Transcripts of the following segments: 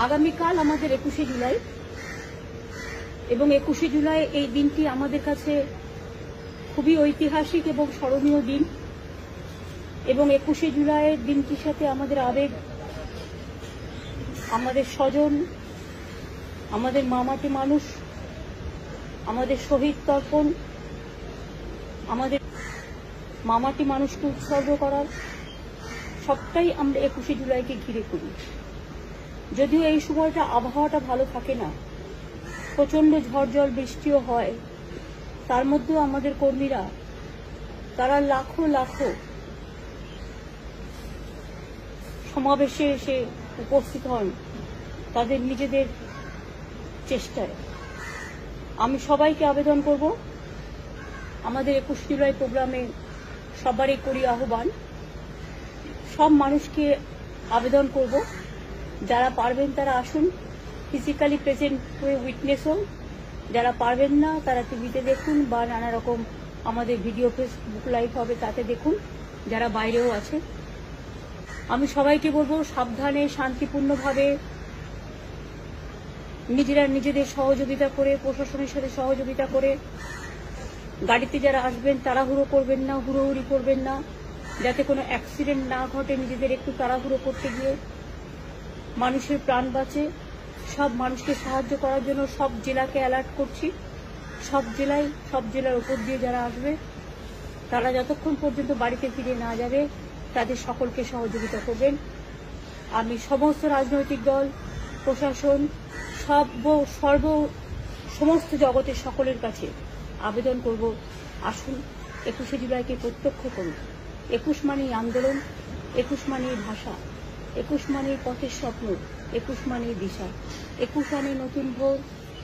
আগামীকাল আমাদের 21শে জুলাই এবং 21শে জুলাই এই দিনটি আমাদের কাছে খুবই ঐতিহাসিক এবং স্মরণীয় দিন। এবং 21শে জুলাইয়ের দিনটির সাথে আমাদের আবেগ, আমাদের স্বজন, আমাদের মামাটি মানুষ, আমাদের শহীদ তর্পণ, আমাদের মামাটি মানুষকে উৎসর্গ করার সবটাই আমরা 21শে জুলাইকে ঘিরে করি। যদিও এই সময়টা আবহাওয়াটা ভালো থাকে না, প্রচন্ড ঝড় জল বৃষ্টিও হয়, তার মধ্যেও আমাদের কর্মীরা তারা লাখো লাখো সমাবেশে এসে উপস্থিত হন তাদের নিজেদের চেষ্টায়। আমি সবাইকে আবেদন করব, আমাদের 21 জুলাই প্রোগ্রামে সবারই করি আহ্বান, সব মানুষকে আবেদন করব যারা পারবেন তারা আসুন, ফিজিক্যালি প্রেজেন্ট হয়ে উইটনেস হন। যারা পারবেন না তারা টিভিতে দেখুন বা নানা রকম আমাদের ভিডিও ফেসবুক লাইভ হবে তাতে দেখুন, যারা বাইরেও আছে। আমি সবাইকে বলবো সাবধানে শান্তিপূর্ণভাবে নিজেরা নিজেদের সহযোগিতা করে, প্রশাসনের সাথে সহযোগিতা করে, গাড়িতে যারা আসবেন তাড়াহুড়ো করবেন না, হুড়োহুড়ি করবেন না, যাতে কোনো অ্যাক্সিডেন্ট না ঘটে। নিজেদের একটু তাড়াহুড়ো করতে গিয়ে মানুষের প্রাণ বাঁচে। সব মানুষকে সাহায্য করার জন্য সব জেলাকে অ্যালার্ট করছি। সব জেলার উপর দিয়ে যারা আসবে তারা যতক্ষণ পর্যন্ত বাড়িতে ফিরে না যাবে তাদের সকলকে সহযোগিতা করবেন। আমি সমস্ত রাজনৈতিক দল, প্রশাসন, সমস্ত জগতের সকলের কাছে আবেদন করব, আসুন 21শে জুলাইকে প্রত্যক্ষ করুন। 21 মানেই আন্দোলন, 21 মানেই ভাষা, 21 মানেই পথের স্বপ্ন, 21 মানেই দিশা, 21 মানেই নতুন ভোর,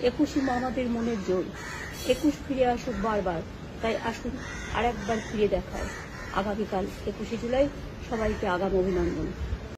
21ই আমাদের মনের জোর। 21 ফিরে আসুক বারবার, তাই আসুন আর একবার ফিরে দেখায় আগামীকাল 21শে জুলাই। সবাইকে আগাম অভিনন্দন।